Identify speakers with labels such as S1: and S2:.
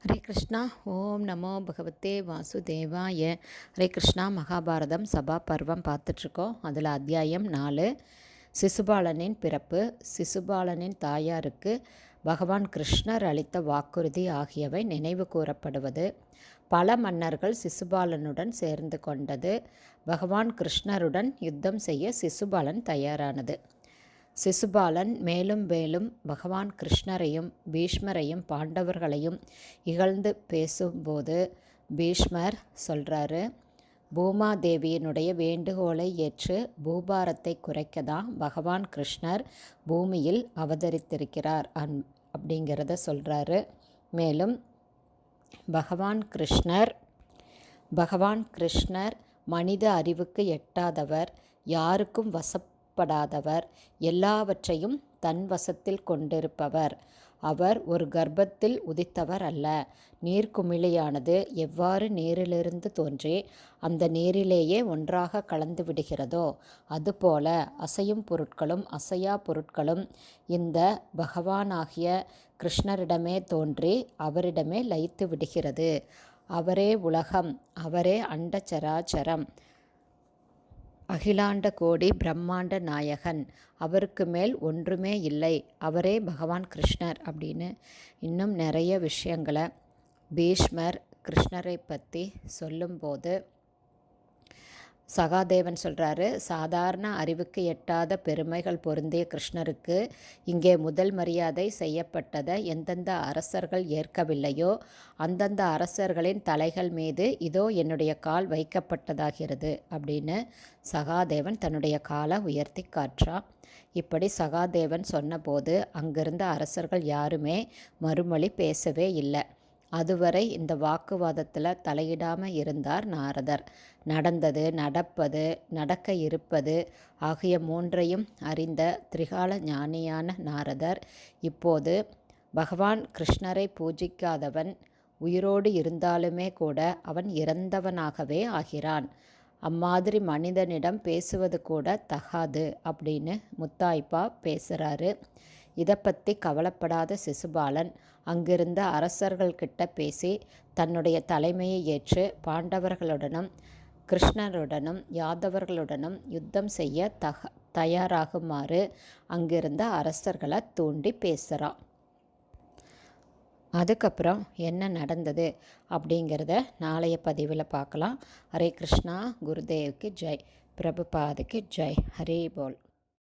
S1: ஹரே கிருஷ்ணா. ஓம் நமோ பகவத்தே வாசுதேவாய. ஹரே கிருஷ்ணா. மகாபாரதம் சபா பர்வம் பார்த்துட்ருக்கோம். அதில் அத்தியாயம் 4, சிசுபாலனின் பிறப்பு, சிசுபாலனின் தாயாருக்கு பகவான் கிருஷ்ணர் அளித்த வாக்குறுதி ஆகியவை நினைவு கூறப்படுவது, பல மன்னர்கள் சிசுபாலனுடன் சேர்ந்து கொண்டது, பகவான் கிருஷ்ணருடன் யுத்தம் செய்ய சிசுபாலன் தயாரானது. சிசுபாலன் மேலும் மேலும் பகவான் கிருஷ்ணரையும் பீஷ்மரையும் பாண்டவர்களையும் இகழ்ந்து பேசும்போது பீஷ்மர் சொல்கிறாரு, பூமாதேவியினுடைய வேண்டுகோளை ஏற்று பூபாரத்தை குறைக்க தான் பகவான் கிருஷ்ணர் பூமியில் அவதரித்திருக்கிறார் அப்படிங்கிறத சொல்கிறாரு. மேலும் பகவான் கிருஷ்ணர் மனித அறிவுக்கு எட்டாதவர், யாருக்கும் வசப்படாதவர், எல்லாவற்றையும் தன் வசத்தில் கொண்டிருப்பவர். அவர் ஒரு கர்ப்பத்தில் உதித்தவர் அல்ல. நீர்க்குமிழியானது எவ்வாறு நீரிலிருந்து தோன்றி அந்த நீரிலேயே ஒன்றாக கலந்து விடுகிறதோ அதுபோல அசையும் பொருட்களும் அசையா பொருட்களும் இந்த பகவானாகிய கிருஷ்ணரிடமே தோன்றி அவரிடமே லயித்து விடுகிறது. அவரே உலகம், அவரே அண்டச்சராச்சரம், அகிலாண்ட கோடி பிரம்மாண்ட நாயகன், அவருக்கு மேல் ஒன்றுமே இல்லை, அவரே பகவான் கிருஷ்ணர் அப்படின்னு இன்னும் நிறைய விஷயங்களை பீஷ்மர் கிருஷ்ணரை பற்றி சொல்லும்போது சகாதேவன் சொல்கிறாரு, சாதாரண அறிவுக்கு எட்டாத பெருமைகள் பொருந்திய கிருஷ்ணருக்கு இங்கே முதல் மரியாதை செய்யப்பட்டதை எந்தெந்த அரசர்கள் ஏற்கவில்லையோ அந்தந்த அரசர்களின் தலைகள் மீது இதோ என்னுடைய கால் வைக்கப்பட்டதாகிறது அப்படின்னு சகாதேவன் தன்னுடைய காலை உயர்த்தி காட்டுறான். இப்படி சகாதேவன் சொன்னபோது அங்கிருந்த அரசர்கள் யாருமே மறுமொழி பேசவே இல்லை. அதுவரை இந்த வாக்குவாதத்தில் தலையிடாமல் இருந்தார் நாரதர். நடந்தது, நடப்பது, நடக்க இருப்பது ஆகிய மூன்றையும் அறிந்த திரிகால ஞானியான நாரதர் இப்போது பகவான் கிருஷ்ணரை பூஜிக்காதவன் உயிரோடு இருந்தாலுமே கூட அவன் இறந்தவனாகவே ஆகிறான். அம்மாதிரி மனிதனிடம் பேசுவது கூட தகாது அப்படின்னு முத்தாய்ப்பா பேசுகிறாரு. இதை பற்றி கவலைப்படாத சிசுபாலன் அங்கிருந்த அரசர்கள்கிட்ட பேசி தன்னுடைய தலைமையை ஏற்று பாண்டவர்களுடனும் கிருஷ்ணருடனும் யாதவர்களுடனும் யுத்தம் செய்ய தயாராகுமாறு அங்கிருந்த அரசர்களை தூண்டி பேசுகிறான். அதுக்கப்புறம் என்ன நடந்தது அப்படிங்கிறத நாளைய பதிவில் பார்க்கலாம். ஹரே கிருஷ்ணா. குருதேவுக்கு ஜெய். பிரபுபாதுக்கு ஜெய். ஹரே போல்.